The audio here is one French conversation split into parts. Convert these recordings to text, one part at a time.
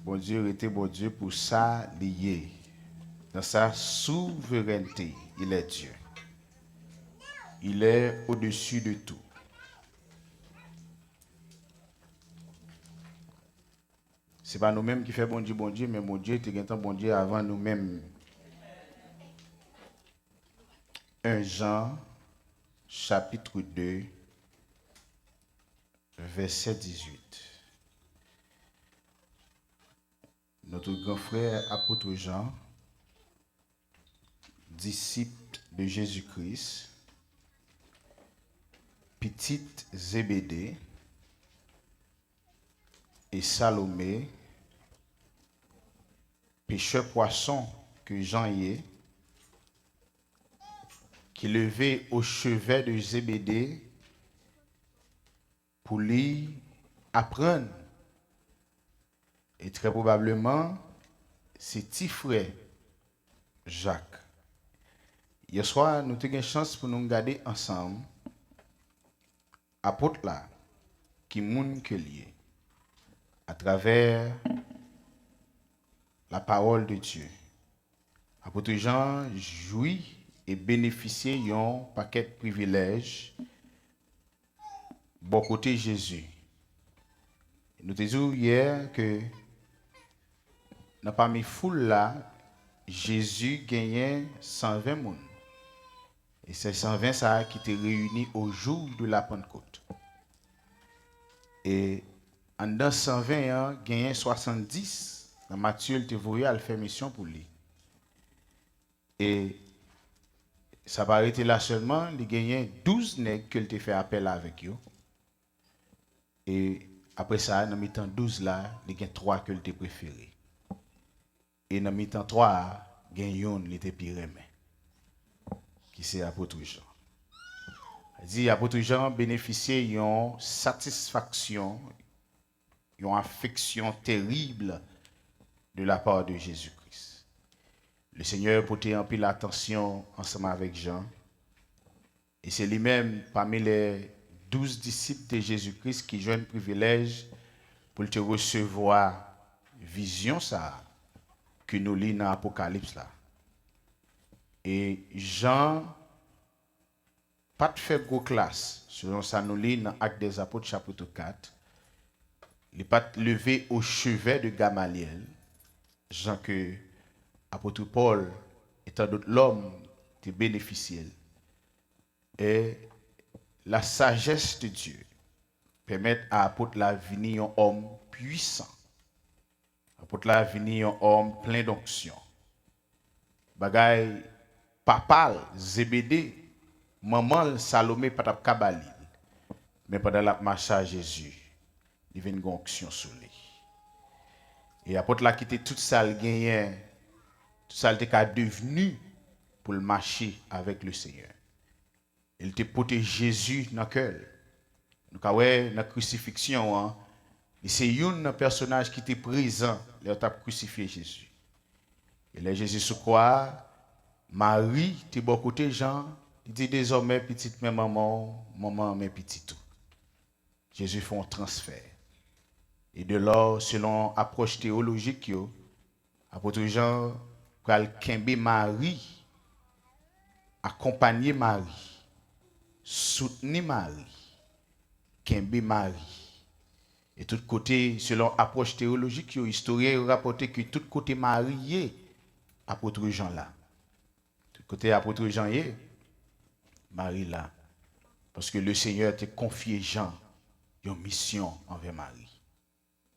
Bon Dieu était bon Dieu pour ça lié. Dans sa souveraineté, il est Dieu. Il est au-dessus de tout. Ce n'est pas nous-mêmes qui faisons bon Dieu, mais mon Dieu était un bon Dieu avant nous-mêmes. 1 Jean, chapitre 2, verset 18. Notre grand frère apôtre Jean, disciple de Jésus-Christ, petite Zébédée et Salomé, pêcheur poisson que Jean y est, qui levait au chevet de Zébédée pour lui apprendre. Et très probablement, c'est petit frère Jacques. Hier soir, nous avons eu une chance pour nous regarder ensemble. Apôtre là, qui moun que lié, à travers la parole de Dieu. Apôtre Jean jouit et bénéficier d'un paquet de privilèges bon côté Jésus. Nous te disons hier que dans parmi foule là, Jésus gagnait 120 personnes. Et c'est 120 ça qui étaient réunis au jour de la Pentecôte. Et en dans 120 ans, gagnait 70. Dans Matthieu, il te voyait à faire mission pour lui. Et ça va arrêter là seulement, il gagnait 12 nègres qu'il te fait appel avec eux. Et après ça, dans mi-temps 12 là, il y a 3 que te préféré. Et dans mi-temps 3, il y a un qui était pire aimé. Qui c'est apôtre Jean. Il dit apôtre Jean bénéficiait d'une satisfaction, d'une affection terrible de la part de Jésus-Christ. Le Seigneur portait un peu l'attention ensemble avec Jean. Et c'est lui-même parmi les 12 disciples de Jésus-Christ qui jouent un privilège pour te recevoir vision ça que nous lisons dans l'Apocalypse là. Et Jean pas de fait gros classe selon ça nous lisons dans Actes des Apôtres chapitre 4. Il n'est pas levé au chevet de Gamaliel, Jean que apôtre Paul étant d'autres l'homme te bénéficié. Et la sagesse de Dieu permet à apôtre la venir un homme puissant. Apôtre la venir un homme plein d'onction. Bagay papal Zébédée, maman Salomé patap kabalil. Mais pendant la marche à Jésus, il vient une onction sur lui. Et apôtre la quitté tout ça le gagné, tout ça le devenu pour le marcher avec le Seigneur. Il te porté Jésus dans le cœur. Nous avons dans la crucifixion, hein, et c'est un personnage qui était présent, il a crucifié Jésus. Et là, Jésus se croit, Marie, tu es bon côté Jean, il dit désormais, petite maman, maman, mais petit tout. Jésus fait un transfert. Et de là, selon approche théologique, apôtre Jean, pral kembe Marie, accompagner Marie, soutenir Marie, kembe Marie. Et tout côté, selon approche théologique, historien rapporté que tout côté marié, apôtre Jean là. Tout côté apôtre Jean est, Marie là. Parce que le Seigneur t'a confié Jean une mission envers Marie.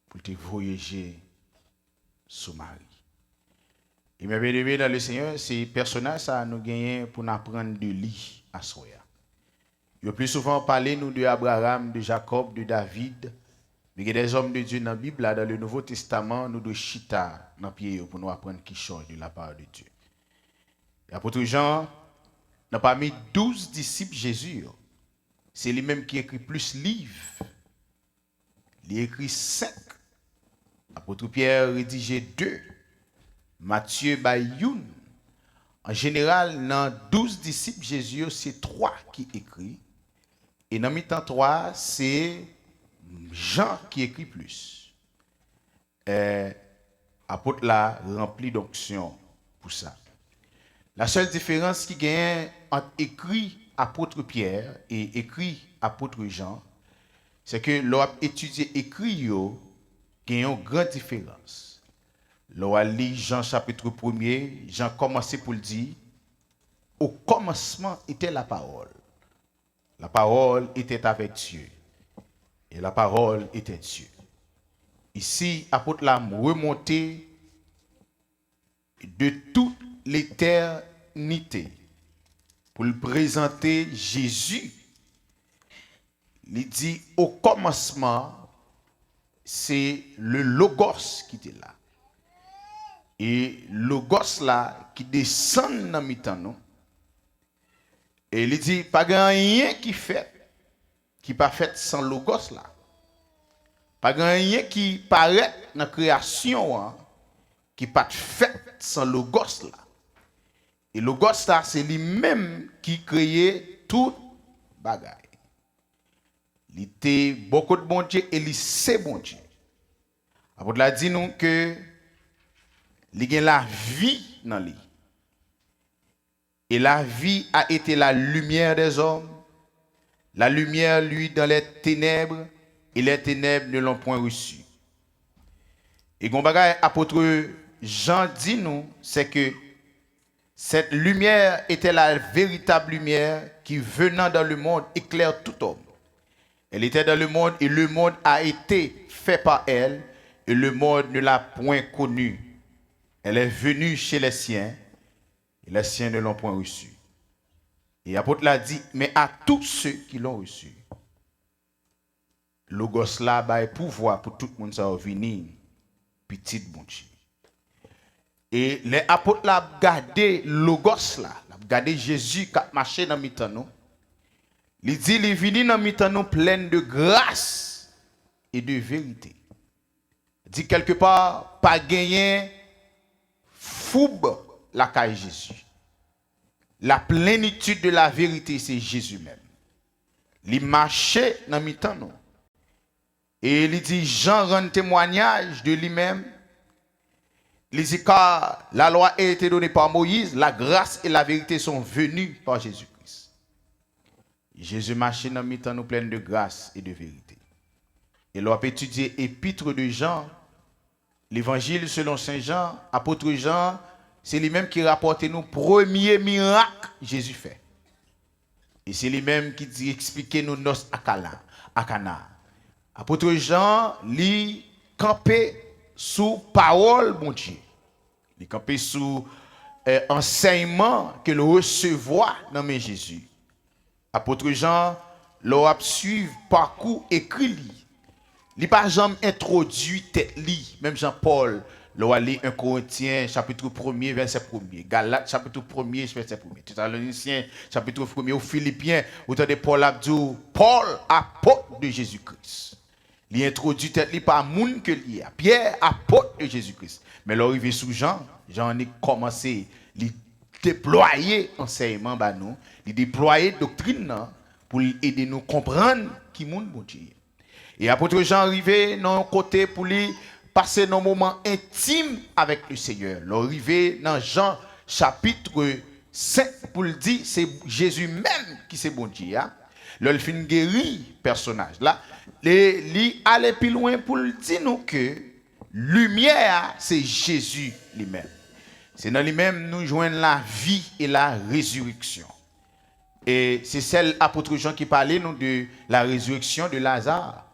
Pour te voyager sur Marie. Et mes bien-aimés dans le Seigneur, ces personnages, ça nous gagnent pour nous apprendre de lui à soi. Il y a plus souvent parlé nous de Abraham, de Jacob, de David. Mais il y a des hommes de Dieu dans la Bible, dans le Nouveau Testament, nous de chita dans pied pour nous apprendre qui chose de la part de Dieu. L'apôtre Jean n'a pas mis 12 disciples Jésus. C'est lui-même qui écrit plus livres. Il écrit 5. L'apôtre Pierre rédigeait 2. Matthieu Bayoun. En général, dans 12 disciples Jésus, c'est 3 qui écrit. Et dans mi-temps 3, c'est Jean qui écrit plus. Apôtre là rempli d'onction pour ça. La seule différence qui gagne entre écrit apôtre Pierre et écrit apôtre Jean, c'est que l'on a étudié écrit yo, il y a une grande différence. L'on a lu Jean chapitre 1er, Jean commençait pour le dire, au commencement était la parole. La parole était avec Dieu. Et la parole était Dieu. Ici, apôtre l'a remonté de toute l'éternité pour le présenter Jésus. Il dit au commencement, c'est le Logos qui était là. Et Logos là qui descend dans mi-temps nous. Et il dit pas rien qui fait qui pas fait sans Logos là. Pas rien qui paraît dans la création hein, qui pas fait sans Logos là. Et Logos là c'est lui-même qui créait tout bagaille. Il était beaucoup de bon Dieu et il sait bon Dieu. Apôtre l'a dit nous que il y a la vie dans lui. Et la vie a été la lumière des hommes. La lumière, lui, dans les ténèbres, et les ténèbres ne l'ont point reçu. Et gon bagay apôtre Jean dit nous, c'est que cette lumière était la véritable lumière qui, venant dans le monde, éclaire tout homme. Elle était dans le monde et le monde a été fait par elle et le monde ne l'a point connue. Elle est venue chez les siens et les siens ne l'ont point reçue. Et l'apôtre l'a dit, mais à tous ceux qui l'ont reçu, Logos là a pouvoir pour tout le monde ça venir petit bon Dieu. Et les apôtres là gardé Logos là, gardé Jésus qui a marché dans mi-temps nous. Il dit, il est venu dans mi-temps nous plein de grâce et de vérité. Il dit quelque part, pas gagner foube la caille Jésus. La plénitude de la vérité, c'est Jésus même. Il marchait dans mi-temps nous. Et il dit, Jean rend témoignage de lui-même. Il dit, car la loi a été donnée par Moïse, la grâce et la vérité sont venues par Jésus-Christ. Jésus marchait dans mi-temps nous plein de grâce et de vérité. Et l'on a étudié l'épître de Jean, l'évangile selon Saint Jean, apôtre Jean, c'est lui-même qui rapporte nous premier miracle Jésus fait. Et c'est lui-même qui dit expliquer nous nos à Cana. Apôtre Jean, lui campé sous parole bon Dieu. Il campé sous enseignement que le recevoir dans mes Jésus. Apôtre Jean, l'a suivre parcours écrit li. Il pas jamais introduit tête li, même Jean-Paul. L'on a lu 1 Corinthiens, chapitre 1er, verset 1er. Galates, chapitre 1er, verset 1er. Thessaloniciens, chapitre 1er. Aux Philippiens, autant de Paul Abdou, Paul, apôtre de Jésus-Christ. Il introduit tête par moun que li a. Pierre, apôtre de Jésus-Christ. Mais l'arrivée sous Jean, Jean a commencé à déployer enseignement ba nous, il déployer doctrine pour aider nous comprendre qui moun bon Dieu. Et apôtre Jean arrivé dans côté pour lui passer nos moments intimes avec le Seigneur. L'arrivée dans Jean chapitre 5 pour le dire, c'est Jésus même qui c'est bon Dieu. Le fin guéri personnage là, li aller plus loin pour le dire nous que lumière c'est Jésus lui-même. C'est dans lui-même nous joignons la vie et la résurrection. Et c'est celle apôtre Jean qui parlait nous de la résurrection de Lazare.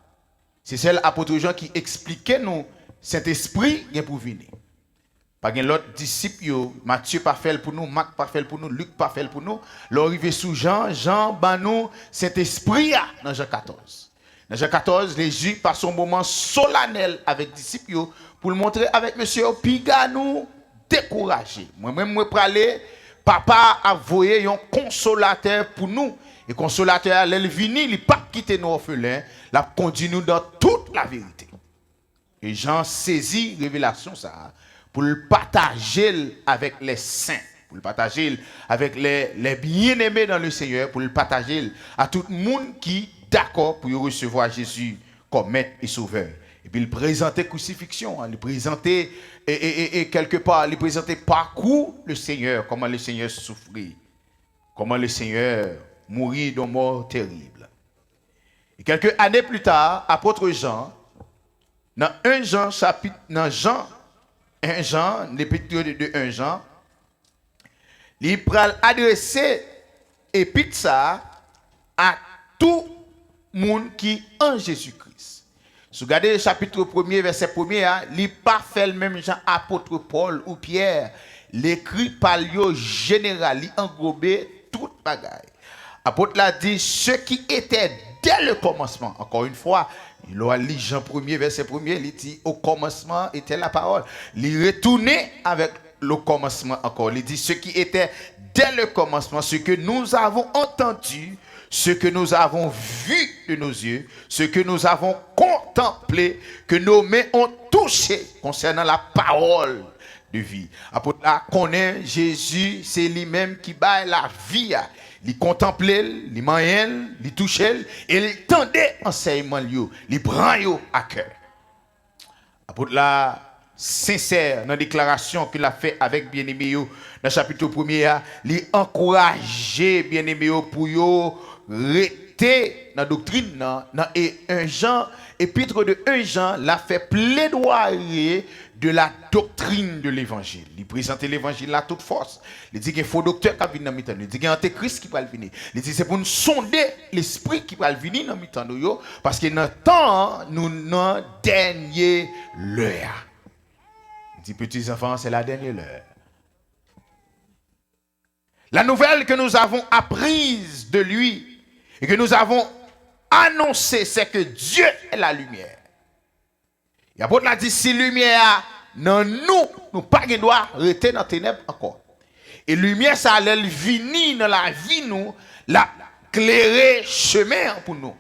C'est celle apôtre Jean qui expliquait nous cet esprit vient pour venir. Pas l'autre disciple, Matthieu pas fait pour nous, Marc pas fait pour nous, Luc pas fait pour nous. L'arrivée sous Jean, Jean ban nous cet esprit dans Jean 14. Dans Jean 14, Jésus passe un moment solennel avec les disciples pour le montrer avec monsieur Piga nous décourager. Moi-même moi praler, papa a voyé un consolateur pour nous et consolateur elle vini, il pas quitter nos orphelins, la conduit nous dans toute la vérité. Et Jean saisit révélation ça pour le partager avec les saints, pour le partager avec les bien-aimés dans le Seigneur, pour le partager à tout le monde qui est d'accord pour recevoir Jésus comme maître et sauveur. Et puis il présentait crucifixion, hein, il présentait, et quelque part, il présentait parcours le Seigneur, comment le Seigneur souffrit, comment le Seigneur mourit d'une mort terrible. Et quelques années plus tard, apôtre Jean, dans 1 Jean, chapitre, dans Jean, 1 Jean, l'épître de 1 Jean, il pral adresser épître ça à tout le monde qui est en Jésus-Christ. Si vous regardez le chapitre 1er, verset 1er, il n'est pas fait le même Jean, apôtre Paul ou Pierre. L'écrit par le général, il englobait toute bagaille. Apôtre l'a dit, ce qui était dès le commencement, encore une fois, il a lu Jean 1er, verset 1er, il dit, au commencement était la parole. Il retournait avec le commencement encore. Il dit, ce qui était dès le commencement, ce que nous avons entendu, ce que nous avons vu de nos yeux, ce que nous avons contemplé, que nos mains ont touché concernant la parole de vie. Apôtre là, connaît Jésus, c'est lui-même qui bat la vie. Il contemplait, il mangeait, il touchait, et il tendait enseignement, il prend à cœur. Apôtre là, sincère dans la déclaration qu'il a fait avec bien-aimé dans le chapitre 1er, il encourageait bien-aimé pour yo rester dans la doctrine dans 1 Jean, épître de 1 Jean, l'a fait plaidoyer de la doctrine de l'évangile. Il présentait l'évangile à toute force. Il dit qu'il y a un faux docteur qui va venir dans le temps. Il dit qu'il y a un antéchrist qui va venir. Il dit que c'est pour nous sonder l'esprit qui va venir dans le temps. Parce que dans le temps, nous sommes dernier l'heure. Il dit, petits enfants, c'est la dernière heure. La nouvelle que nous avons apprise de lui et que nous avons annoncée, c'est que Dieu est la lumière. Et l'apôtre l'a dit, si lumière dans nous pas de droit rester dans les ténèbres encore. Et lumière, ça allait venir dans la vie, nous, la clairer chemin pour nous.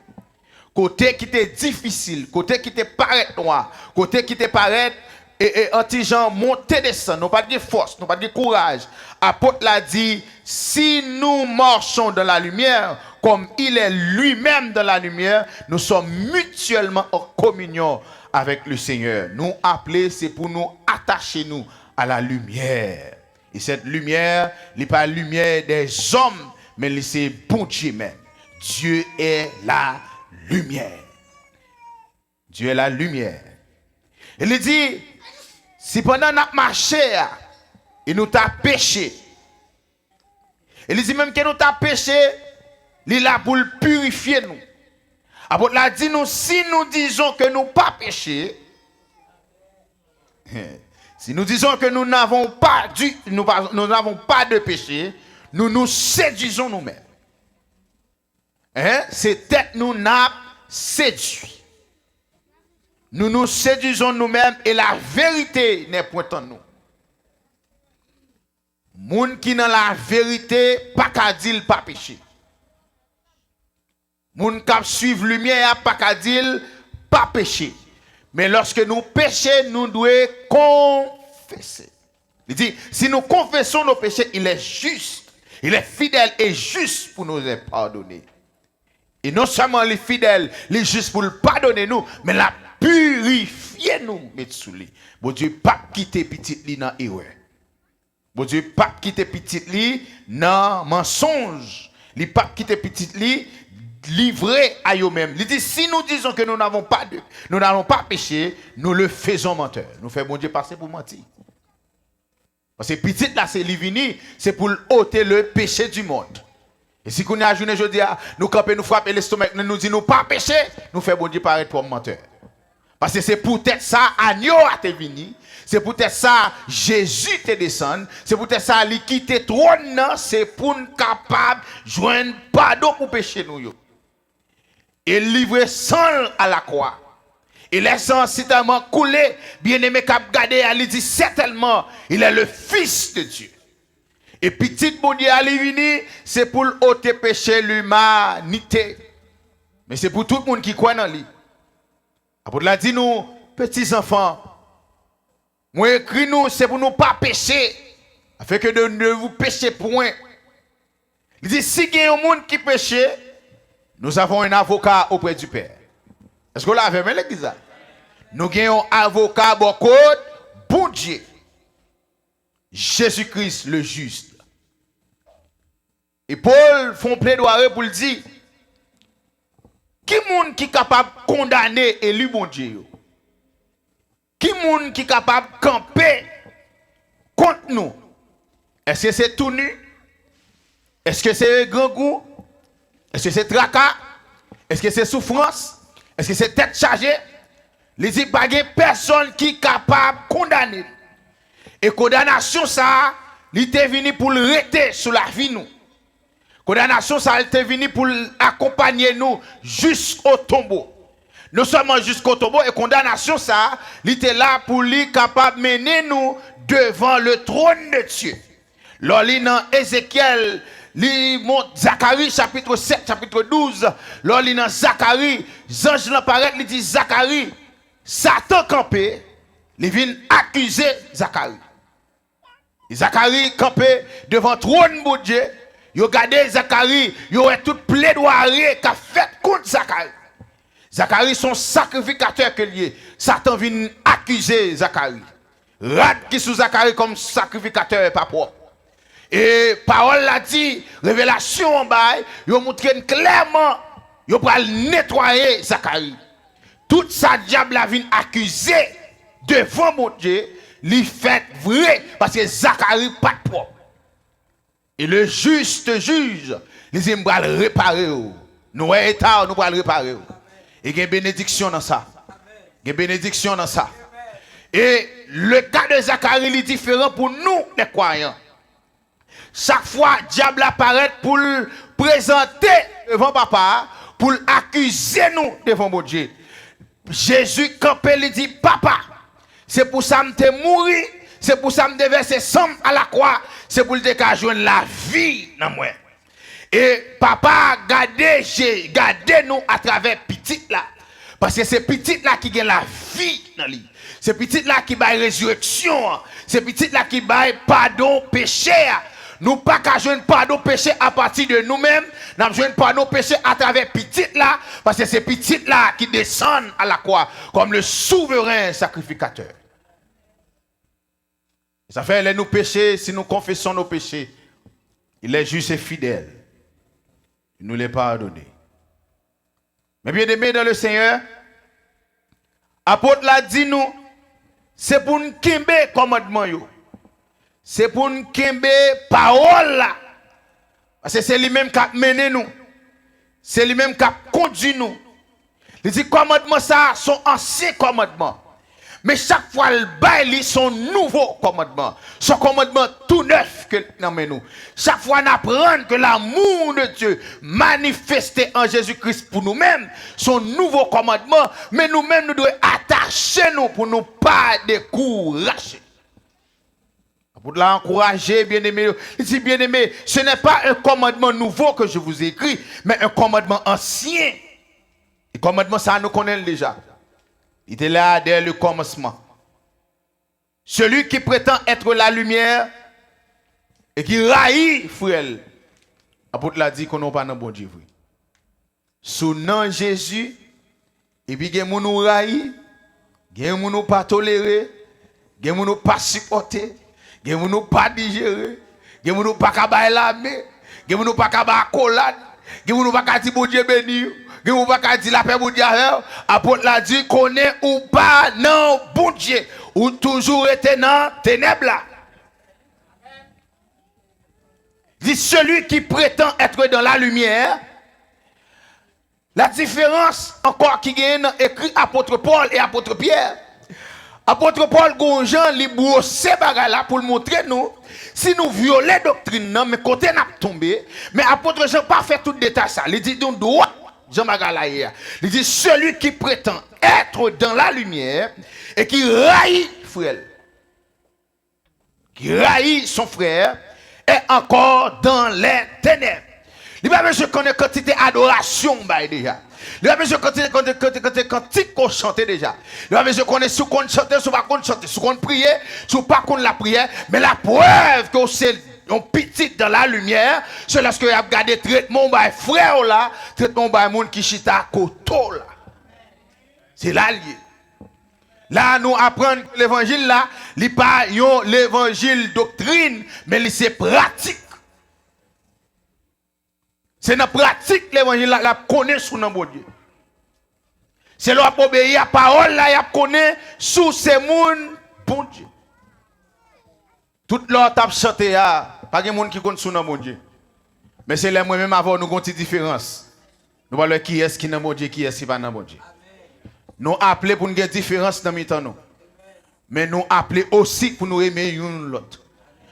Côté qui était difficile, côté qui était paraît noir, côté qui était paraît et anti-gens monter descendre, nous pas de force, nous pas de courage. Apôtre l'a dit, si nous marchons dans la lumière, comme il est lui-même dans la lumière, nous sommes mutuellement en communion avec le Seigneur. Nous appeler, c'est pour nous attacher nous à la lumière. Et cette lumière, ce n'est pas la lumière des hommes, mais c'est bon Dieu même. Dieu est la lumière. Dieu est la lumière. Il dit, si pendant notre marché, il nous a péché. Il dit même que nous a péché, il est là pour le purifier nous. Apôtre l'a dit nous, si nous disons que nous pas péché, si nous disons que nous n'avons pas de péché, nous nous séduisons nous-mêmes. C'est tête nous n'a séduit. Nous nous séduisons nous-mêmes et la vérité n'est point en nous. Moun qui dans la vérité, pas qu'à dire pas péché. Moun qui suivent lumière, pas qu'à dire pas péché. Mais lorsque nous péchons, nous devons confesser. Il dit, si nous confessons nos péchés, il est juste, il est fidèle et juste pour nous pardonner. Et non seulement il est fidèle, il est juste pour le pardonner nous, mais la purifier nous, mettre sous lui. Bon Dieu, pas quitter petit li dans erreur. Bon Dieu, pas quitter petit li dans mensonge. Il pas quitter petit li livré à eux-mêmes. Il dit, si nous disons que nous n'avons pas péché, nous le faisons menteur. Nous faisons bon Dieu passer pour mentir. Parce que petit là, c'est livini, c'est pour ôter le péché du monde. Et si nous a journée aujourd'hui, nous camper, nous frapper l'estomac, nous disons nous pas péché, nous faisons bon Dieu paraître pour menteur. Parce que c'est peut-être ça, agneau a été venu, c'est peut-être ça, Jésus te descend, c'est peut-être ça, il quitte trône, c'est pour nous capable de joindre pardon pour pécher nous. Et livrer sang à la croix. Et laisse sang tellement couler, bien-aimé cap garder, il dit certainement, il est le Fils de Dieu. Et petit bon Dieu à venu, c'est pour ôter péché l'humanité. Mais c'est pour tout le monde qui croit dans lui. Apôtre l'a dit nous, petits enfants, moi écrit nous, c'est pour nous pas pécher, afin que de ne vous péchez point. Il dit, si il y a un monde qui péche, nous avons un avocat auprès du Père. Est-ce que vous l'avez même l'église? Nous avons un avocat beaucoup, bon Dieu. Jésus-Christ le juste. Et Paul font plaidoyer pour le dire. Qui est qui capable de condamner élu bon Dieu? Qui est qui capable de camper contre nous? Est-ce que c'est tout nu? Est-ce que c'est grand goût? Est-ce que c'est tracas? Est-ce que c'est souffrance? Est-ce que c'est tête chargée? Il dit pas de personne qui est capable de condamner. Et condamnation ça, il est venu pour le rester sur la vie nous. Condamnation ça, il est venu pour accompagner nous jusqu'au tombeau. Non seulement jusqu'au tombeau, et condamnation ça, il était là pour lui capable de mener nous devant le trône de Dieu. Lors dans Ézéchiel, Zacharie chapitre 7, chapitre 12, lors dans Zacharie, Zange l'apparaît, il dit Zacharie, Satan campé, il vient accuser Zacharie. Zacharie campé devant le trône de Dieu, il a regardé Zacharie, il a tout plaidoyer qu'a fait contre Zacharie. Zacharie son sacrificateur que lié. Satan vient accuser Zacharie. Rad qui sous Zacharie comme sacrificateur pas propre. Et parole l'a dit, révélation en bas, il a montré clairement, il va nettoyer Zacharie. Tout ça diable a vient accuser devant mon Dieu, lui fait vrai parce que Zacharie pas propre. Et le juste juge, il dit va le réparer. Nous état nous va le réparer. Et il y a une bénédiction dans ça. Il y a une bénédiction dans ça. Et le cas de Zacharie est différent pour nous, les croyants. Chaque fois, le diable apparaît pour le présenter devant papa, pour l'accuser nous devant mon Dieu. Jésus, quand il dit, papa, c'est pour ça que je suis mort, c'est pour ça que je verser sang à la croix, c'est pour que je la vie dans moi. Et papa, gardez-nous à travers petit là. Parce que c'est petit là qui gagne la vie dans lui. C'est petit là qui baille résurrection. C'est petit là qui baille pardon péché. Nous pas qu'à joindre pardon péché à partir de nous-mêmes. Nous joindre pardon péché à travers petit là. Parce que c'est petit là qui descend à la croix comme le souverain sacrificateur. Ça fait les nous péchés, si nous confessons nos péchés, il est juste et fidèle. Il nous les pardonne. Mais bien aimé dans le Seigneur, apôtre l'a dit nous, c'est pour nous kembe commandement yo. C'est pour nous kembe parole là. Parce que c'est lui-même qui a mené nous. C'est lui-même qui a conduit nous. Il dit commandement ça, son ancien commandement. Mais chaque fois, le bail son nouveau commandement. Son commandement tout neuf que nous. Chaque fois, nous apprenons que l'amour de Dieu manifesté en Jésus-Christ pour nous-mêmes, son nouveau commandement, mais nous-mêmes, nous devons attacher nous pour nous pas décourager. Pour l'encourager, bien-aimé, il dit, bien-aimé, ce n'est pas un commandement nouveau que je vous écris, mais un commandement ancien. Et commandement, ça, nous connaissons déjà. Il était là dès le commencement. Celui qui prétend être la lumière et qui raillit, frère, l'apôtre l'a dit qu'on n'a pas de bon Dieu. Sous nom Jésus, et puis il y a des gens qui nous raillent, il y a des gens qui nous pas tolérés, il y a des gens qui nous pas supportés, il y a des gens qui nous pas digérés, il y a des gens qui nous pas cabaye la main, il y a des gens qui nous pas cabaye collade, il y a des gens qui nous pas dire bon Dieu béni. Que vous pas dire la paix pour Dieu, apôtre l'a dit connaît ou pas non bon Dieu ou toujours été dans ténèbres là. Dit celui qui prétend être dans la lumière. La différence encore qui gagne écrit apôtre Paul et apôtre Pierre. Apôtre Paul Gonjan li brosse bagay là pour montrer nous si nous violer doctrine non mais côté n'a tombé mais apôtre Jean pas fait tout détail ça. Il dit donc droit Jean Magalaïa. Il dit celui qui prétend être dans la lumière et qui raillit frère, qui raillit son frère, est encore dans les ténèbres. Il va même se connaître quantité adoration déjà. Il va même se connaître quantité qu'on chantait déjà. Il va même se connaître sous qu'on chantait, sous pas qu'on chantait, sous qu'on priait, sous pas qu'on la prière. Mais la preuve que c'est un petit dans la lumière, c'est lorsque vous avez regardé traitement by frère là, traitement by monde qui chita koto là. C'est là lié. Là, nous apprenons que l'évangile là, il n'est pas l'évangile doctrine, mais c'est pratique. C'est dans la pratique l'évangile là, la connaît sous notre bon Dieu. C'est là pour obéir à la parole là, il connaît sous ces mondes bon Dieu. Tout l'autre a chanté, pas de monde qui connaît sous notre bon Dieu. Mais c'est là moi-même avant nous avons une différence. Nous voyons qui est-ce qui est dans mon Dieu, qui est-ce qui n'est pas dans mon Dieu. Nous appelons pour nous avoir une différence dans le temps. Mais nous appelons aussi pour nous aimer l'autre.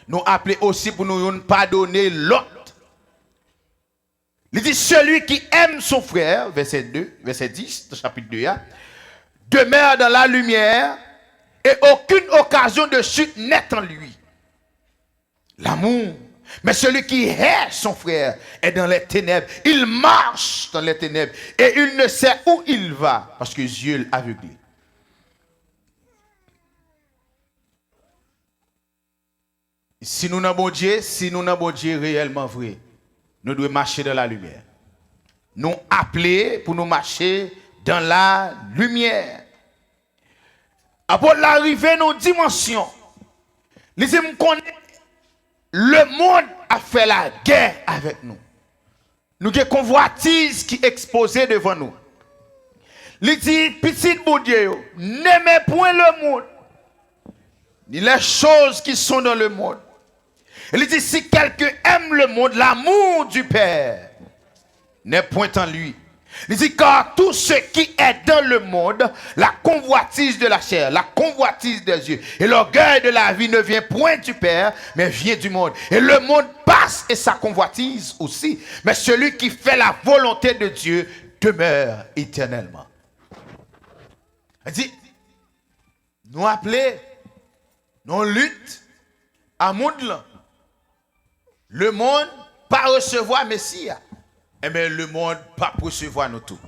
Nous appelons aussi pour nous pardonner l'autre. Il dit celui qui aime son frère, verset 2, verset 10, chapitre 2, demeure dans la lumière et aucune occasion de chute n'est en lui. L'amour. Mais celui qui hait son frère est dans les ténèbres. Il marche dans les ténèbres et il ne sait où il va parce que Dieu l'a aveuglé. Si nous n'avons bon Dieu réellement vrai, nous devons marcher dans la lumière. Nous appeler pour nous marcher dans la lumière. Après l'arrivée nos dimensions, les hommes connaissent. Le monde a fait la guerre avec nous. Nous avons une convoitise qui est exposée devant nous. Il dit, petit bon Dieu, n'aimez point le monde, ni les choses qui sont dans le monde. Il dit, si quelqu'un aime le monde, l'amour du Père n'est point en lui. Il dit, car tout ce qui est dans le monde, la convoitise de la chair, la convoitise des yeux et l'orgueil de la vie ne vient point du Père, mais vient du monde. Et le monde passe et sa convoitise aussi. Mais celui qui fait la volonté de Dieu demeure éternellement. Il dit, nous appelons, nous luttons à monde là. Le monde pas recevoir Messie. Eh bien, le monde pas recevoir nous tout.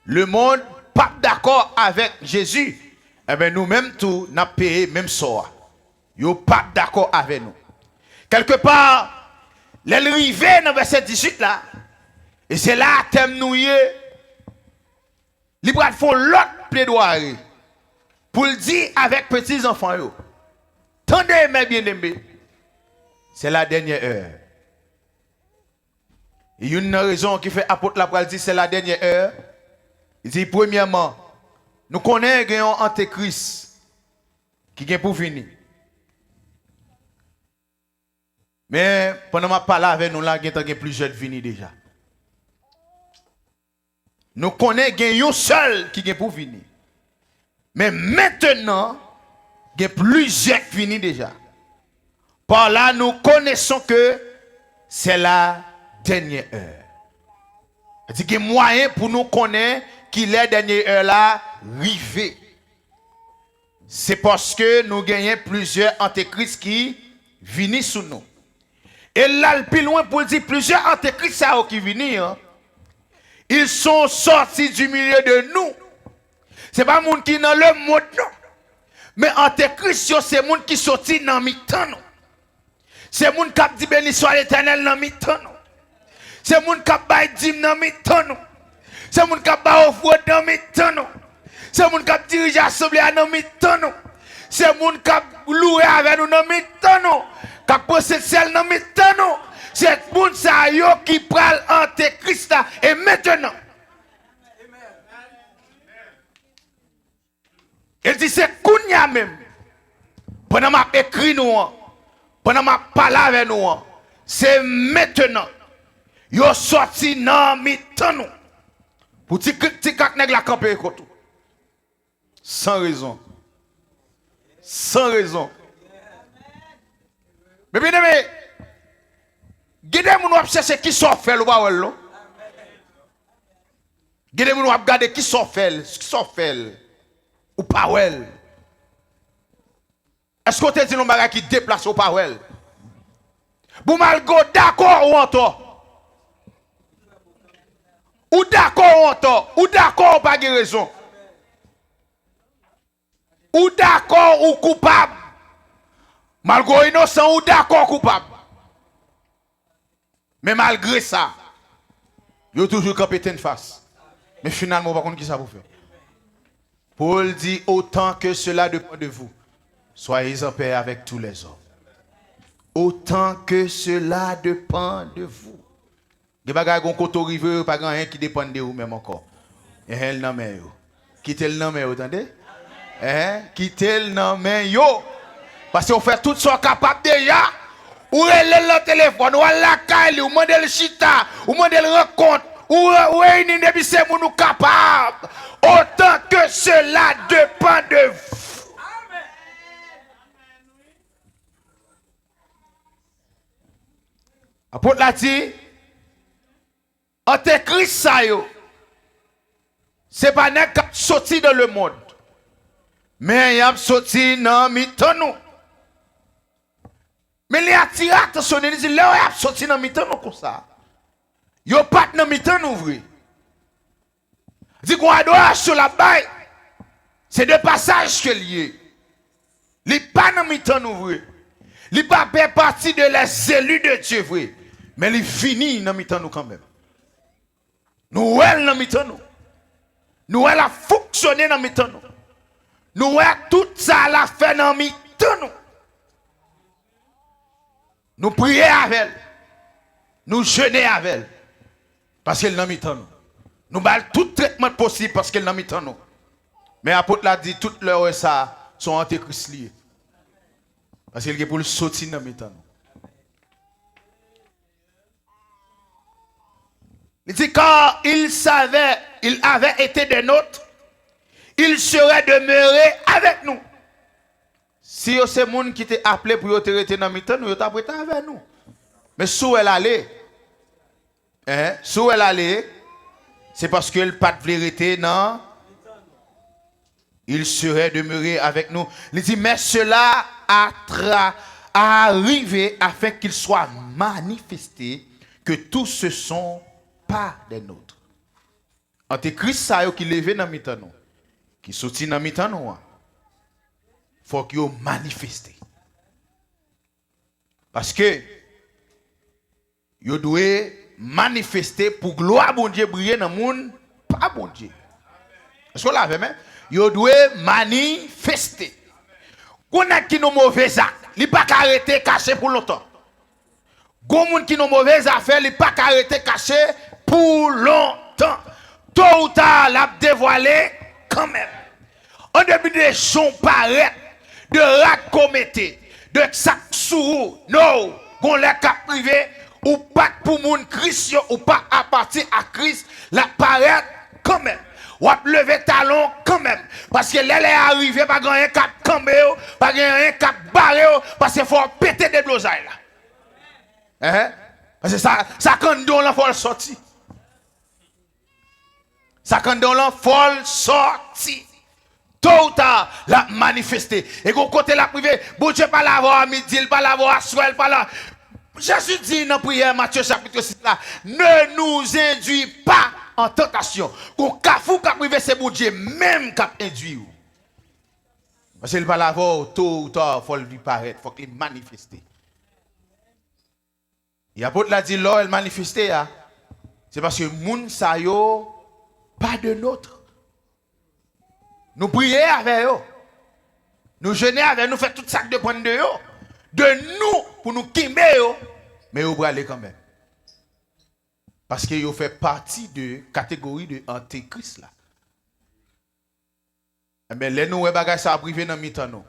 Le monde pas d'accord avec Jésus. Eh bien, nous-mêmes tout, n'a payé même sort. Yo pas d'accord avec nous. Quelque part, l'arrivée dans verset 18 là, et c'est là thème nous y est. Ils font l'autre plaidoirie pour le dire avec petits enfants yo. Tendez mes bien-aimés. C'est la dernière heure. Il y a une raison qui fait apôtre la parole dit c'est la dernière heure. Il dit premièrement, nous connaissons un antéchrist qui vient pour venir. Mais pendant que je parle avec nous là, il y a plusieurs qui viennent déjà. Nous connaissons un seul qui vient pour venir. Mais maintenant, il y a plusieurs qui viennent déjà. Par là, nous connaissons que c'est la dernière heure. C'est qu'il y a moyen pour nous connaître qu'il est dernière heure là, arrivé. C'est parce que nous gagnons plusieurs antéchrists qui viennent sous nous. Et là, le plus loin pour dire plusieurs antéchrists qui viennent, ils sont sortis du milieu de nous. Ce n'est pas les gens qui sont dans le monde, non. Mais antéchrist, c'est les gens qui sont sortis dans le mi-temps. C'est les gens qui ont dit béni soit l'Éternel dans le mi-temps. C'est les gens qui ont dit dans le mi-temps. C'est les gens qui ont offert dans le mi-temps. C'est les gens qui ont dirigé l'Assemblée dans le mi-temps. C'est les gens qui ont loué avec nous dans le mi-temps. Qui ont possédé celle dans le mi-temps. C'est les gens qui prennent l'antéchrist et maintenant. Il dit c'est Kounia même. Pendant que écrit nous, pendant que je parle avec nous, c'est maintenant. Yo sorti dans mi-temps nous. Pour ti kak nèg la camper koto. Sans raison. Sans raison. Mais bien aimé, gade moun wap chercher qui sont fait ou pas wel. Gade moun wap gade qui sont fait. Ou pas wel. Est-ce qu'on te dit nos bagages qui déplacent ou pas wel? Vous malgo d'accord ou en tort? Ou d'accord ou en tort? Ou d'accord ou pas de raison? Ou d'accord ou coupable? Malgré innocent ou d'accord coupable? Mais malgré ça, vous toujours campé une face. Mais finalement, par contre, qui ça vous fait? Paul dit, autant que cela dépend de vous, soyez en paix avec tous les hommes. Autant que cela dépend de vous. Il y a des gens pas rien qui dépend de vous même encore. Et elle n'a pas. Quittez le nom, vous entendez? Quittez le nom, parce qu'on fait tout ce qu'on est capable déjà. Ou le téléphone, ou la caille, ou modèle chita, ou modèle rencontre, ou réunir des bisous, nous capables. Autant que cela dépend de vous. Apôtre l'a dit, Antéchrist ça yo. C'est pas n'est qu'à sortir dans le monde. Mais il a sorti dans mi-temps nous. Mais les attiré attention, il dit là il a sorti dans mi-temps nous comme ça. Yo pas dans mi-temps nous vrai. Dit qu'on adoration là-bas. C'est de passage que lié. Il pas dans mi-temps nous vrai. Il pas fait partie de les élus de Dieu vrai. Mais il finit dans mi-temps nous quand même. Nous elle dans mi-temps nous. Nous elle a fonctionné dans mi-temps nous. Nous elle tout ça l'a fait dans mi-temps nous. Nous prions avec elle. Nous jeûnons avec elle. Parce qu'elle n'a mis temps nous. Nous balle tout traitement possible parce qu'elle n'a mis temps nous. Mais l'apôtre l'a dit, toutes leurs ça sont antéchrist liés. Parce qu'elle est pour le sortir dans mi temps nous. Il dit, quand il savait, il avait été des nôtres, il serait demeuré avec nous. Si c'est le monde qui t'a appelé pour te rester dans mi temps, nous t'a prêté avec nous. Mais sous elle allait, sous elle allait, c'est parce qu'elle pas de vérité, non? Il serait demeuré avec nous. Il dit, mais cela a arrivé afin qu'il soit manifesté que tous ce sont pas des nôtres. Antéchrist ça qui levé dans mi-temps nous, qui sorti dans mi-temps nous, faut qu'il manifeste. Parce que vous devez manifester pour gloire bon Dieu briller dans le monde, pas bon Dieu. Est-ce que vous l'avez même? Vous devez manifester. Qu'on a qui nos mauvais actes, il pas arrêter caché pour longtemps. Gon moun qui nos mauvaises affaires, il pas arrêter caché pour longtemps. Tôt ou tard, l'a dévoilé quand même. En début de son paraître, de rat commetté, de sac sous, non, gon les cap privé, ou pas pour moun Christ, ou pas à partir à Christ, la paraître quand même. Ou à lever talon quand même. Parce que là, est arrivé, pas grand cap camber, pas grand cap barré, parce qu'il faut péter des blosailles là. Parce que ça quand on l'a faut sortir. Ça quand on l'a faut sortir. Tôt ou tard, la manifester. Et qu'on côté la privé, bon Dieu pas l'avoir à midi, il pas l'avoir à soir, pas là. Jésus dit dans la prière Matthieu chapitre 6 là, ne nous induis pas en tentation. Qu'on cafou qu'a privé c'est bon Dieu même qu'a induit. Parce qu'il va l'avoir tôt ou tard, il faut lui paraître, il faut qu'il manifeste. Et l'apôtre l'a dit, là, elle manifestait, c'est parce que moun sa yo pas de nôtre. Nous prions avec eux. Nous jeûnons avec eux, nous faisons tout ça de prendre de eux. De nous, pour nous quimber eux. Mais vous aller quand même. Parce que vous fait partie de la catégorie de antéchrist là. Mais les nous, bagages ça privé dans mi-temps nous.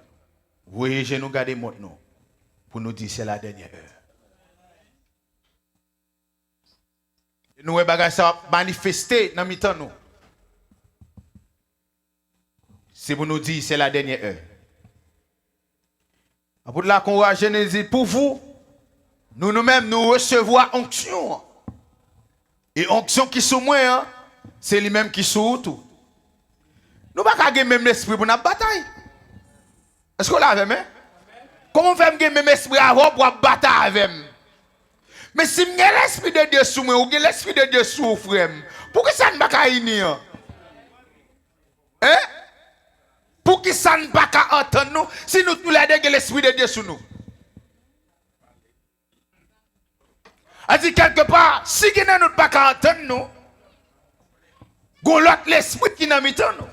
Vous voyez, je nous garder montre nous. Pour nous dire c'est la dernière heure. Nous, bagages ça manifester dans mi-temps nous. C'est pour nous dire c'est la dernière heure. Pour la courage, dit pour vous, nous-mêmes, nous recevons onction. Et onction qui sous moi, c'est lui-même qui sous tout. Nous ne pouvons pas même l'esprit pour notre bataille. Est-ce que vous l'avez même? Comment faire même l'esprit avant pour bataille avec? Mais si vous avez l'esprit de Dieu sous moi, ou l'esprit de Dieu sous frère, pourquoi ça ne va pas unir? Hein? Pour qui ça ne va pas entendre nous, si nous tous les deux l'esprit de Dieu sous nous? A dit quelque part, si nous ne pas entendre nous, gon l'autre l'esprit qui n'a mis nous.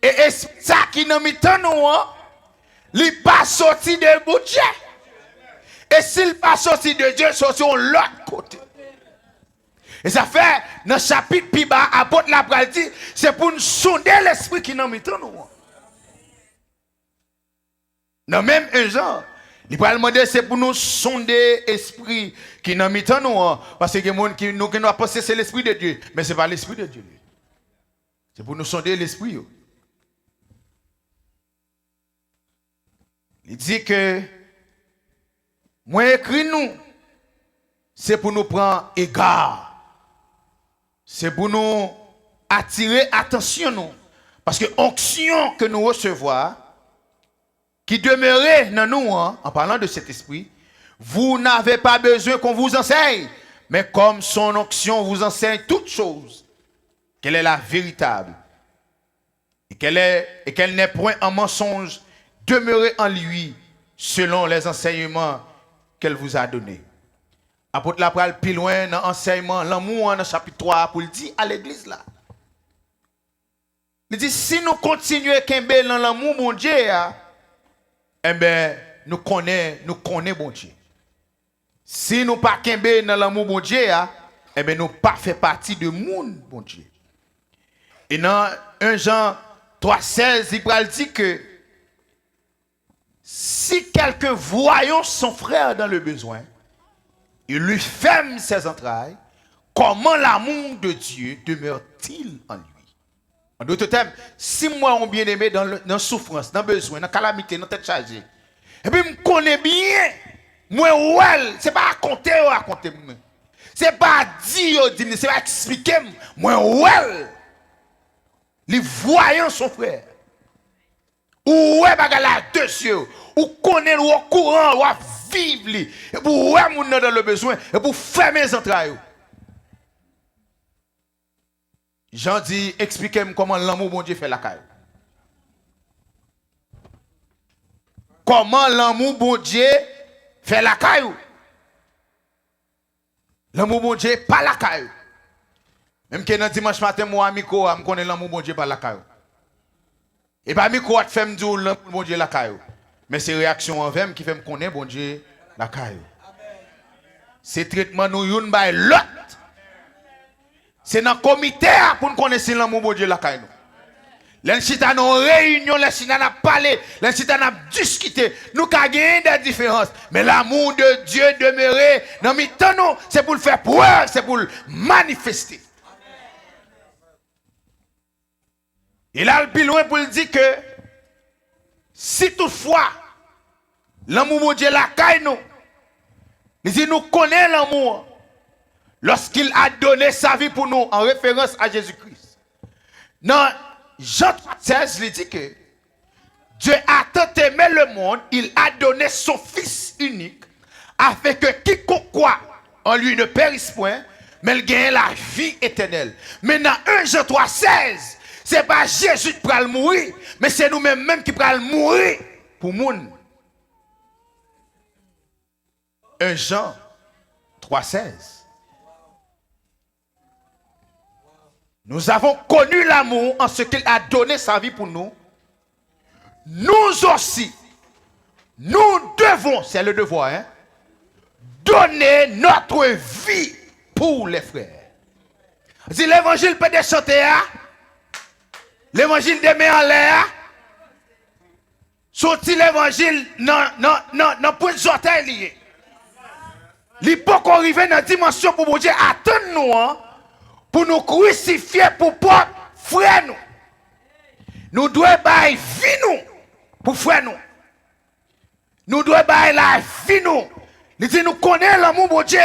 Et ça qui nous met en nous, il pas sorti de bon Dieu. Et s'il pas sorti de Dieu, sorti de l'autre côté. Et ça fait, dans le chapitre plus bas, apôtre la pral dit, c'est pour nous sonder l'esprit qui nous met en nous. Dans même un genre, il va demander, c'est pour nous sonder l'esprit qui nous met en nous. Parce que les gens qui nous pensent c'est l'esprit de Dieu. Mais ce n'est pas l'esprit de Dieu. C'est pour nous sonder l'esprit. Il dit que, moi écrit nous, c'est pour nous prendre égard. C'est pour nous attirer attention nous. Parce que l'onction que nous recevons, qui demeurait dans nous, en parlant de cet esprit, vous n'avez pas besoin qu'on vous enseigne. Mais comme son onction vous enseigne toutes choses, qu'elle est la véritable, et qu'elle n'est point en mensonge, demeurez en lui, selon les enseignements qu'elle vous a donnés. Apôtre la pral plus loin dans l'enseignement, l'amour dans chapitre 3, pour le dire à l'église là. Il dit, si nous continuons à kembe dans l'amour, mon Dieu, eh bien, nous connaissons bon Dieu. Si nous ne pas kembe dans l'amour, mon Dieu, eh bien, nous pas fait partie de monde, bon Dieu. Et dans 1 Jean 3,16, il dit que si quelqu'un voyant son frère dans le besoin, il lui ferme ses entrailles, comment l'amour de Dieu demeure-t-il en lui? En d'autres termes, si moi, on bien aimé dans la souffrance, dans le besoin, dans la calamité, dans la tête chargée, et puis je connais bien, moi, ouais, ce n'est pas raconter ou raconter. Ce n'est pas dire, ce n'est pas expliquer. Moi, ouais, les voyant son frère, ou ouais, bagala deux yeux, ou connaître, ou au courant, ou vivre, et pour ouais, mon dans le besoin, et pour fermer les entrailles. Jean dit, expliquez-moi comment l'amour bon Dieu fait la caille. Comment l'amour bon Dieu fait la caille. L'amour bon Dieu pas la caille. Même que dans dimanche matin, moi, amico, je connais l'amour bon Dieu pas la caille. Et pas amico, je fais me dire l'amour bon Dieu la caille. Mais c'est réaction envers qui fait me connaître bon Dieu la caille. C'est traitement nous yon by l'autre. C'est dans le comité pour nous connaître l'amour de Dieu la caille. Les chita nous réunion, les chita n'a parlé, les chita n'a discuté. Nous avons gagné des différences. Mais l'amour de Dieu demeurait dans mes temps, c'est pour le faire preuve, c'est pour le manifester. Il a le plus loin pour le dire que si toutefois l'amour de Dieu la caille nous, il dit nous connaissons l'amour. Lorsqu'il a donné sa vie pour nous, en référence à Jésus-Christ. Dans Jean 16, il dit que Dieu a tant aimé le monde, il a donné son Fils unique, afin que quiconque croit en lui ne périsse point, mais il gagne la vie éternelle. Mais dans 1 Jean 3, 16, ce n'est pas Jésus qui va mourir, mais c'est nous-mêmes qui allons mourir pour le monde. 1 Jean 3, 16. Nous avons connu l'amour en ce qu'il a donné sa vie pour nous. Nous aussi, nous devons, c'est le devoir, hein, donner notre vie pour les frères. Si l'évangile peut chanter, l'évangile de mettre en l'air, sorti l'évangile, non, point de sortie lié. Il peut arriver dans la dimension pour Dieu attendre nous, hein, pour nous crucifier pour pas frère nous. Nous devons bailler vie nous pour frère nous. Nous devons bailler la vie nous. Il dit nous connaissons l'amour de Dieu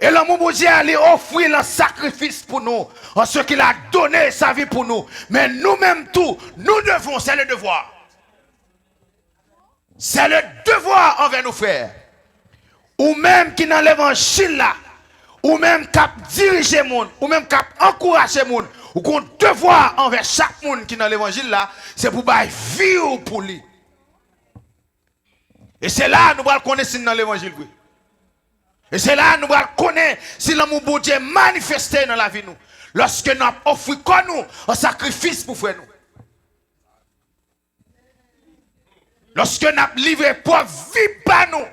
et l'amour de Dieu lui offrir le sacrifice pour nous en ce qu'il a donné sa vie pour nous. Mais nous-mêmes tout, nous devons, c'est le devoir. C'est le devoir envers nos frères. Ou même qui dans l'évangile là, ou même cap diriger monde, ou même cap encourager monde, ou qu'on devoir envers chaque monde qui dans l'évangile là, c'est pour bailler vie pour lui. Et c'est là nous allons connaître si dans l'évangile. Et c'est là nous allons connaître si l'amour de Dieu est manifesté dans la vie nous. Lorsque nous offrons nous un sacrifice pour faire nous. Lorsque nous avons livré pour vivre par nous.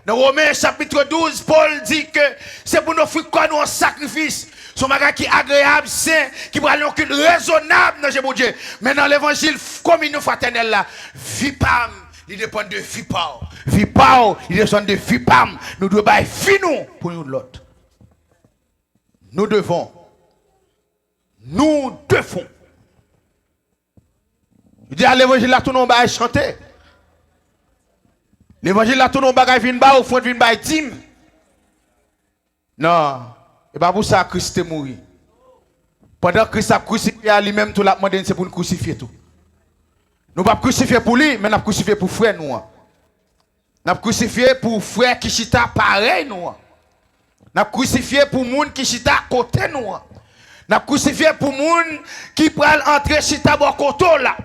Dans Romains chapitre 12, Paul dit que c'est pour nous offrir quoi nous un sacrifice. Son bagage qui est agréable, sain, qui va aller aucune raisonnable dans mon Dieu. Mais dans l'évangile, comme nous fraternel là, vie par il dépend de vie par. Vie par, il dépend de vie par. Nous devons faire vie nous pour nous l'autre. Nous devons. Je dis à l'évangile là, tout le monde va chanter. L'évangile là, tout le monde va venir bas au fond de venir tim. Non, et pas pour ça Christ est mort. Pendant que Christ a crucifié à lui-même, tout la demande c'est pour nous crucifier tout. Nous ne pas crucifier pour lui, mais nous crucifier pour frère nous. Nous crucifié pour frère qui chita pareil nous. Nous crucifié pour monde qui chita à côté nous. Nous crucifié pour monde qui pral entrer chita à côté là.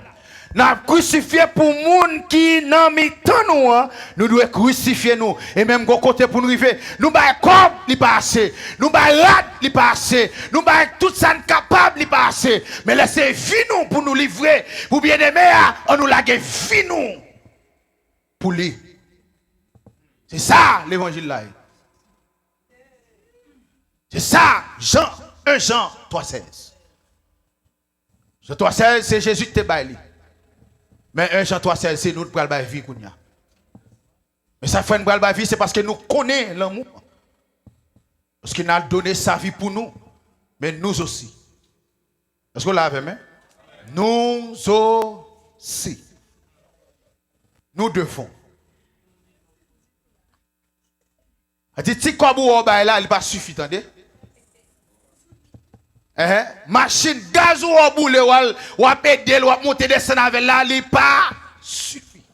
Nous crucifié pour moun qui nan mi-temps nous, nous devons crucifier nous. Et même go côté pour nous arriver, nous ba corps li pas assez, nous ba rat li pas assez, nous ba tout ça capable li pas assez. Mais laissez vie nous pour nous livrer, pour bien aimer, on nous lage vie nous pour lui. C'est ça l'évangile là. C'est ça, Jean 1 Jean 3,16. Jean 3,16 c'est Jésus qui te baille. Mais 1 Jean 3,16 c'est nous qui pral bailler vie kounya. Mais ça fait nous pral bailler vie c'est parce que nous connaissons l'amour. Parce qu'il a donné sa vie pour nous, mais nous aussi. Est-ce que vous l'avez même? Nous aussi. Nous devons. A dit si comme vous là, il pas suffit, attendez. Machine gaz ou boule ou pédale ou monter descendre avec là, il pas suffit.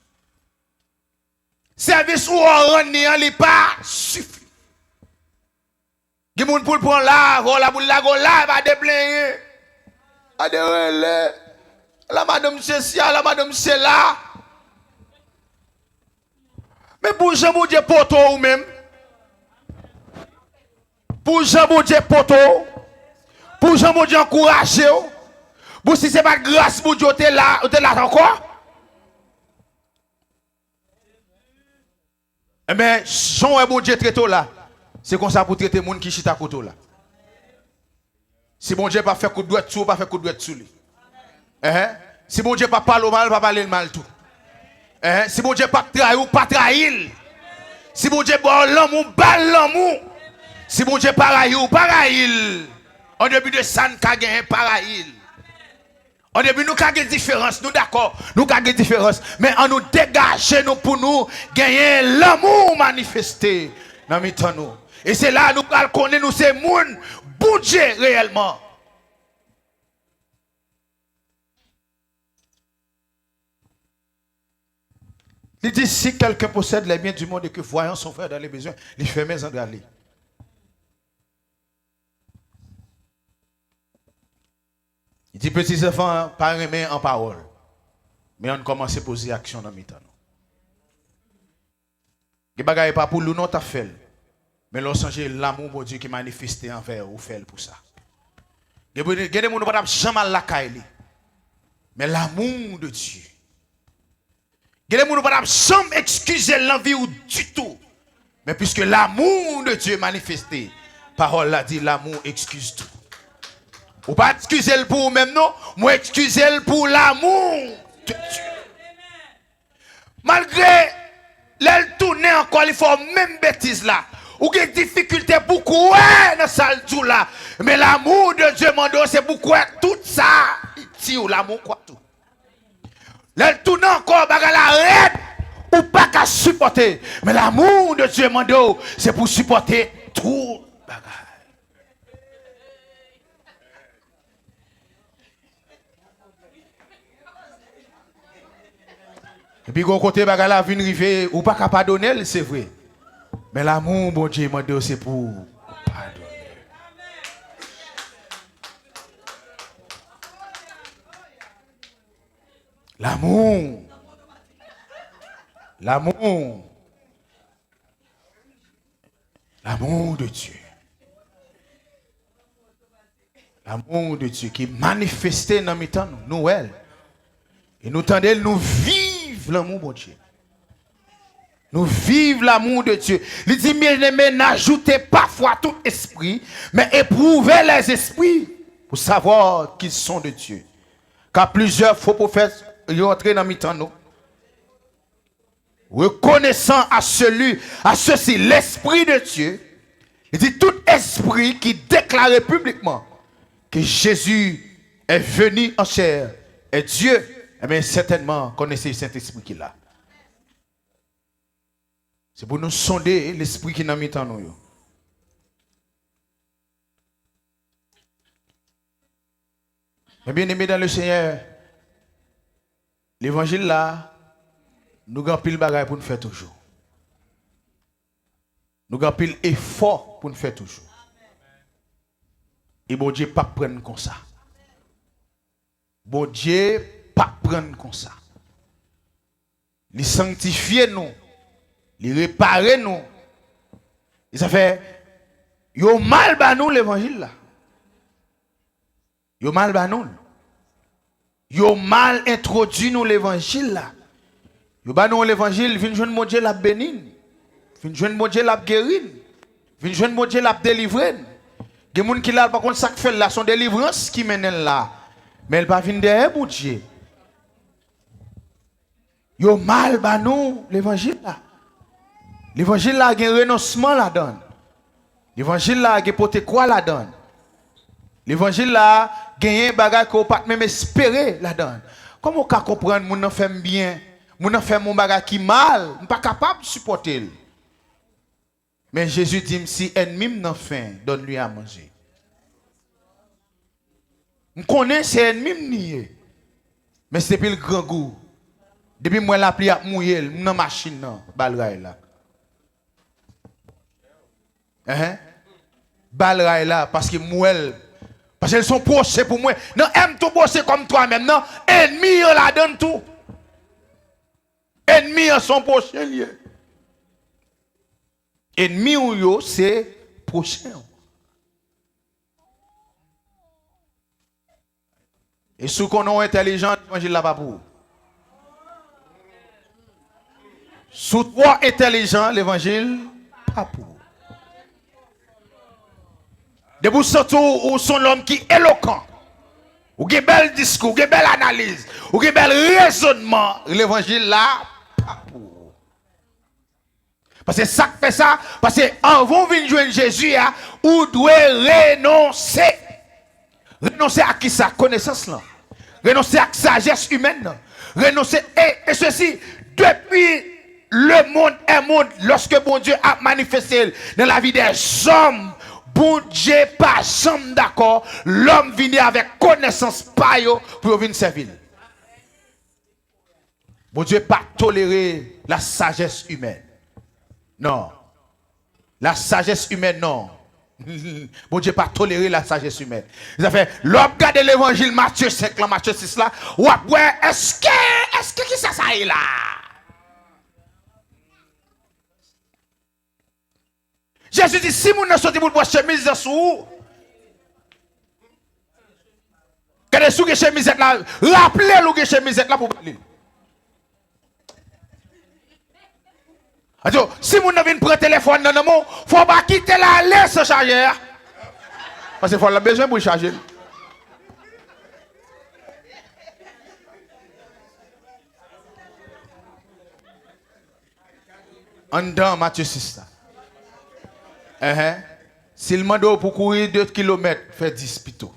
Service ou rendre il pas suffit. Qui moun pour prendre là, la boule là va déplayer. Adere la madame c'est ça, la madame c'est là. Mais pour Jean Dieu poto ou même. Pour Jean Dieu poto. Pour Jean Dieu encourager. Pour si c'est pas grâce pour Dieu t'es là encore. Eh bien, Jean et bon Dieu traite là. C'est comme ça pour traiter les gens qui chita côté là. Si bon Dieu pas fait coup de doigt dessus, pas fait coup de doigt dessus lui. Si bon Dieu pas parler mal, pas parler mal tout. Si bon Dieu pas trahir ou pas trahir. Si bon Dieu pas l'amour, pas l'amour. Si bon Dieu pas railler ou pas railler. En début de ça, nous avons gagné pareil. Au début, nous avons une différence. Nous d'accord, nous avons une différence. Mais on nous dégage nous pour nous gagner l'amour manifesté dans nous. Et c'est là nous allons connaître nous ces moun budget réellement. Il dit si quelqu'un possède les biens du monde et que voyant son frère dans les besoins, il fait maison d'aller. Il dit petits enfants, pas aimer en parole. Mais on commence à poser action dans le temps. Les bagages pas pour nous, non, t'as fait. Mais l'on change l'amour de Dieu qui manifesté envers ou fait pour ça. Il y a des gens qui ne jamais la caille. Mais l'amour de Dieu. Il y a des gens qui ne jamais excuser l'envie ou du tout. Mais puisque l'amour de Dieu est manifesté, parole l'a dit, l'amour excuse tout. Ou pas excuser pour vous-même, non? Moi, excuser pour l'amour de Dieu. Malgré l'elle tourne encore, il faut même bêtise là. Ou des difficultés pour courir dans salle là. Mais l'amour de Dieu, c'est pour courir tout ça. Si ou l'amour, quoi tout. L'elle tourne encore, bagarre arrête. Ou pas qu'à supporter. Mais l'amour de Dieu, c'est pour supporter tout bagarre. Et puis, quand côté bagala vient arriver, ou pas qu'à pardonner, c'est vrai. Mais l'amour, bon Dieu, c'est pour pardonner. L'amour. L'amour. L'amour de Dieu. L'amour de Dieu qui est manifesté dans nos temps, nous, elle. Et nous tendons, nous vivons l'amour de Dieu. Nous vivons l'amour de Dieu. Il dit, bien-aimés, n'ajoutez pas foi tout esprit, mais éprouvez les esprits pour savoir qu'ils sont de Dieu. Car plusieurs faux prophètes y entrés dans mi-temps nous. Reconnaissant à ceci l'esprit de Dieu, il dit tout esprit qui déclarait publiquement que Jésus est venu en chair et Dieu, eh bien certainement connaissez le Saint-Esprit qu'il a. C'est pour nous sonder l'esprit qui n'a mis en nous. Mais bien aimé dans le Seigneur, l'évangile là, nous avons pile bagaille pour nous faire toujours. Nous avons pile effort pour nous faire toujours. Et bon Dieu pas prendre comme ça. Bon Dieu pas prendre comme ça. Il sanctifie nous. Il répare nous. Et ça fait, yo mal ba nous l'évangile là. Yo mal ba nous. Yo mal introduit nous l'évangile là. Yo ba nous l'évangile, vinn joindre mon Dieu la bénir. Vinn joindre mon Dieu la guérir. Vinn joindre mon Dieu la délivrer. Des gens qui là par contre ça fait là son délivrance qui mène là. Mais elle pas vinn derrière mon Dieu. Yo mal ba nous l'évangile là. L'évangile là a un renoncement la donne. L'évangile là a un pote quoi la donne. L'évangile là a un bagage qu'on pas même espérer la donne. Comment on peut comprendre mon fait bien, mon fait mon bagage qui mal, on pas capable de supporter. Mais Jésus dit si ennemi n'a faim, donne-lui à manger. On connaît ces ennemis nié. Mais c'est depuis le grand goût. Depuis moi la pli a mouiller dans machine nan, balraille là. Balraille là parce que mouel parce qu'elles sont proches pour moi. Non, aime tout bosser comme toi-même. Non, ennemi la donne tout. Ennemi sont proches liés. Ennemi ou yo c'est prochain. Et ceux qu'on est intelligent, l'évangile là pas pour. Sous toi intelligent, l'évangile pas pour. De vous surtout ou sont l'homme qui est éloquent, ou qui bel discours, ou qui belle analyse, ou qui bel raisonnement, l'évangile là, pas pour. Parce que ça fait ça, parce que en vous venir joindre Jésus, ou doit renoncer. Renoncer à qui ça? Connaissance là. Renoncer à sagesse humaine. Renoncer, et ceci, depuis le monde est monde, lorsque bon Dieu a manifesté dans la vie des hommes, bon Dieu pas jamais d'accord, l'homme vient avec connaissance pas pour venir servir. Bon Dieu pas tolérer la sagesse humaine. Non. La sagesse humaine, non. Bon Dieu pas tolérer la sagesse humaine. Ça fait, l'homme regarde l'évangile Matthieu 5, là, Matthieu 6 là, ouais, est-ce que qui ça est là? Jésus dit, si vous ne sortez pour boire chemise dessous, quand vous avez chemise là, rappelez-le que chemise là pour parler. Si vous n'avez pas prendre téléphone dans le monde, il ne faut pas quitter la laisse charger. Parce qu'il faut avoir besoin pour charger. En dedans, Matthieu 6. S'il demande pour courir 2 km, fait 10 plutôt.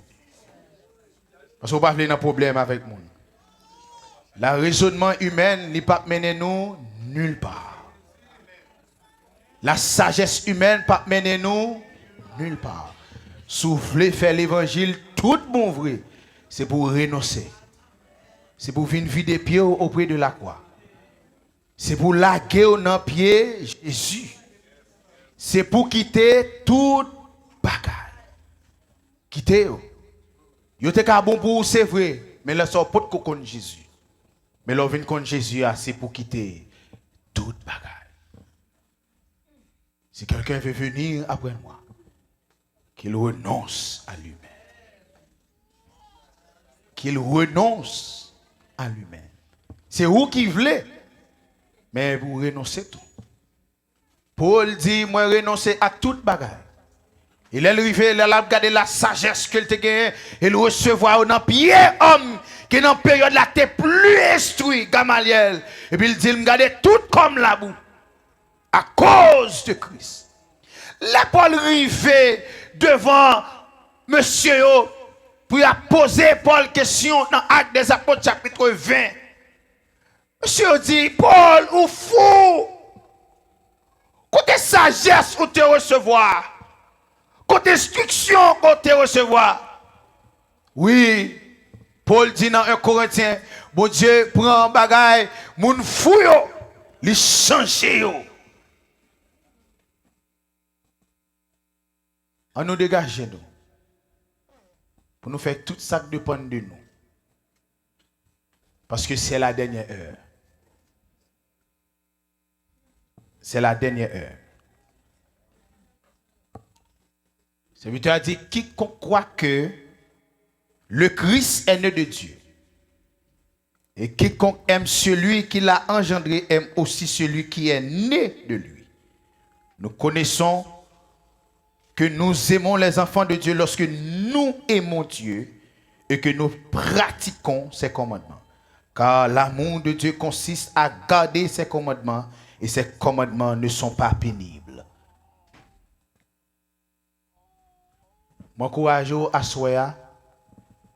Parce qu'on ne peut pas avoir un problème avec le monde. Le raisonnement humain n'est pas mené nous nulle part. La sagesse humaine pas mener nous nulle part. Souffler faire l'évangile tout bon vrai, c'est pour renoncer. C'est pour venir vider pieds auprès de la croix. C'est pour laguer dans pied Jésus. C'est pour quitter toute bagaille. Quitter. Yo te ka bon pour c'est vrai, mais là ça pas de contre Jésus. Mais là vient contre Jésus c'est pour quitter toute bagaille. Si quelqu'un veut venir après moi, qu'il renonce à lui-même. Qu'il renonce à lui-même. C'est vous qui voulez, mais vous renoncez tout. Paul dit, moi renoncer à toute bagaille. Il est arrivé, il a regardé la sagesse qu'il a gagnée, il recevoir un pied homme qui dans la période là t'es plus instruit, Gamaliel. Et puis il dit, il me garde tout comme la boue à cause de Christ. Là, Paul arrivé devant monsieur pour poser Paul question dans Actes des Apôtres chapitre 20. Monsieur dit, Paul, ou fou, côté sagesse ou te recevoir, côté instruction ou te recevoir. Oui, Paul dit dans 1 Corinthiens, bon Dieu prend bagaille, moun fou yo, li change yo. On nous dégage nous. Pour nous faire tout ça qui dépend de nous. Parce que c'est la dernière heure. C'est la dernière heure. Le serviteur a dit, quiconque croit que le Christ est né de Dieu. Et quiconque aime celui qui l'a engendré aime aussi celui qui est né de lui. Nous connaissons que nous aimons les enfants de Dieu lorsque nous aimons Dieu et que nous pratiquons ses commandements. Car l'amour de Dieu consiste à garder ses commandements et ses commandements ne sont pas pénibles. Mon courage à soi,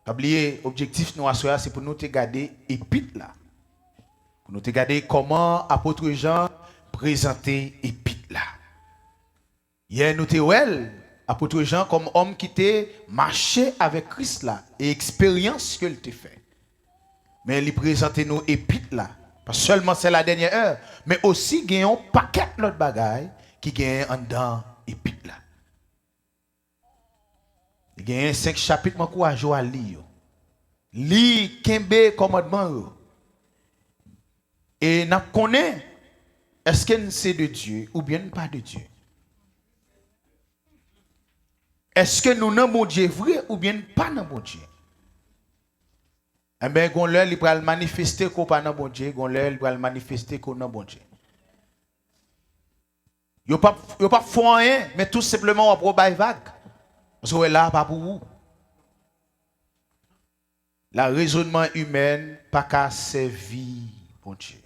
oubliez, objectif nous à soi, c'est pour nous te garder épître là. Pour nous te garder comment apôtre Jean présentait épître là. Hier nous te well, apôtre Jean comme homme qui t'a marché avec Christ là et expérience que il t'a fait. Mais il présente nous épître là. Pas seulement c'est la dernière heure, mais aussi il y a un paquet d'autres bagailles qui gagne en dedans épître là. Il y a 5 chapitres moi courage à lire. Li kembe commandement. Et n'a connaît est-ce que c'est de Dieu ou bien pas de Dieu? Est-ce que nous sommes bon Dieu vrai ou bien pas dans bon Dieu? Eh bien, gon l'heure il va manifester qu'on pas dans bon Dieu, gon l'heure il va manifester qu'on dans bon Dieu. Yo pas font rien, mais tout simplement on pro bail vague. Parce que là pas pour vous. La raisonnement humain pas qu'à servir bon Dieu.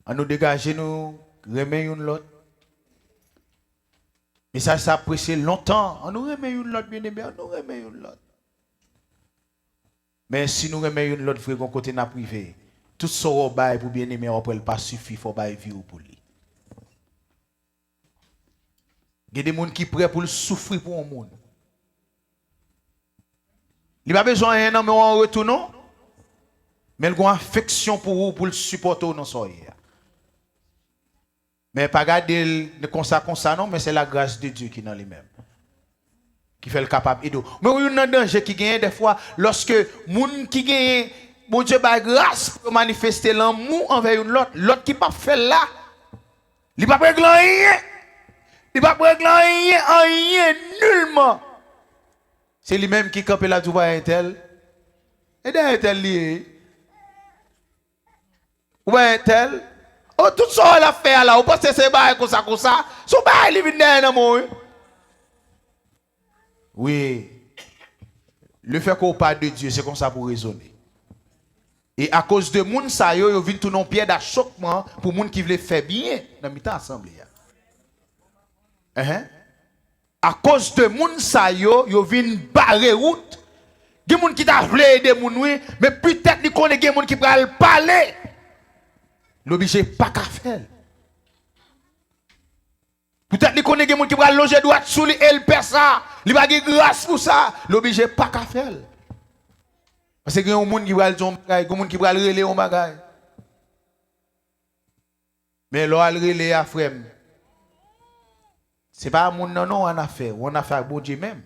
On nous dégager nous remet une l'autre. Mais ça apprécié longtemps. On nous remet une l'autre bien aimé, on nous remet une l'autre. Mais si nous remet une l'autre frère côté na privé, tout ce qu'on bail pour bien aimé on peut pas suffire, faut bail vivre pour lui. Il y a des gens qui sont prêts pour souffrir pour un monde. Il n'a pas besoin d'un homme en retour, non? Mais il a une affection pour vous, pour le supporter dans son vie. Mais pas garder comme ça, non, mais c'est la grâce de Dieu qui est dans lui-même. Qui fait le capable d'aider. Mais il y a un danger qui gagne des fois, lorsque les gens qui gagnent, bon Dieu, par grâce, pour manifester l'amour envers l'autre qui pas fait là, il n'a pas régler rien. Il n'a pas régler rien, nullement. C'est lui-même qui campe là, tu vois, un tel. Et d'un tel lié. Ou un tel. Oh, tout ça, elle a fait là. Ou pas c'est comme ça. Son bail, il vient derrière moi. Oui. Le fait qu'on parle de Dieu, c'est comme ça pour raisonner. Et à cause de moun sa yo vient tout non pied d'achoppement pour moun qui veut faire bien dans mi-temps assemblée. À cause de moun sa yo vient barrer route. Gen moun qui t'a voulu aider moun oui, mais peut-être ni connaît gen moun qui pral parler. L'obligé pas qu'à faire. Peut-être ni connaît gen moun qui pral loger droite sous lui et le perd ça. Li pas gen grâce pour ça, l'obligé pas qu'à faire. Parce que gen moun qui pral ton bagay, gen moun qui pral relé on bagay. Mais l'on al relé à frère. C'est pas mon non on a fait avec bon Dieu même.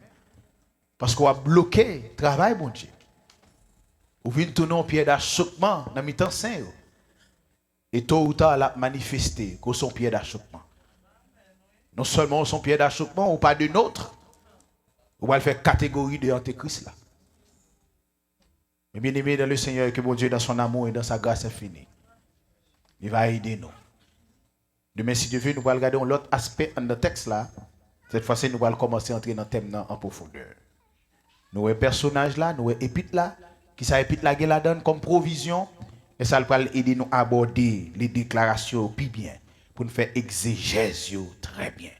Parce qu'on a bloqué le travail bon Dieu. Ou vient tourner au pied d'achoppement dans mi-temps saint. Et tôt ou tard la manifester qu'on son pied d'achoppement. Non seulement son pied d'achoppement ou pas de nôtre. On va le faire catégorie de antéchrist là. Mais bien aimé dans le Seigneur que bon Dieu dans son amour et dans sa grâce infinie. Il va aider nous. Demain, si Dieu veut, nous allons regarder l'autre aspect dans le texte là. Cette fois-ci, nous allons commencer à entrer dans le thème en profondeur. Nous avons un personnage là, nous avons un épître là, qui ça épître là, la donne comme provision. Et ça va aider nous à aborder les déclarations plus bien, pour nous faire exégèse très bien.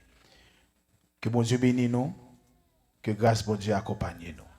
Que bon Dieu bénisse nous, que grâce bon Dieu accompagne nous.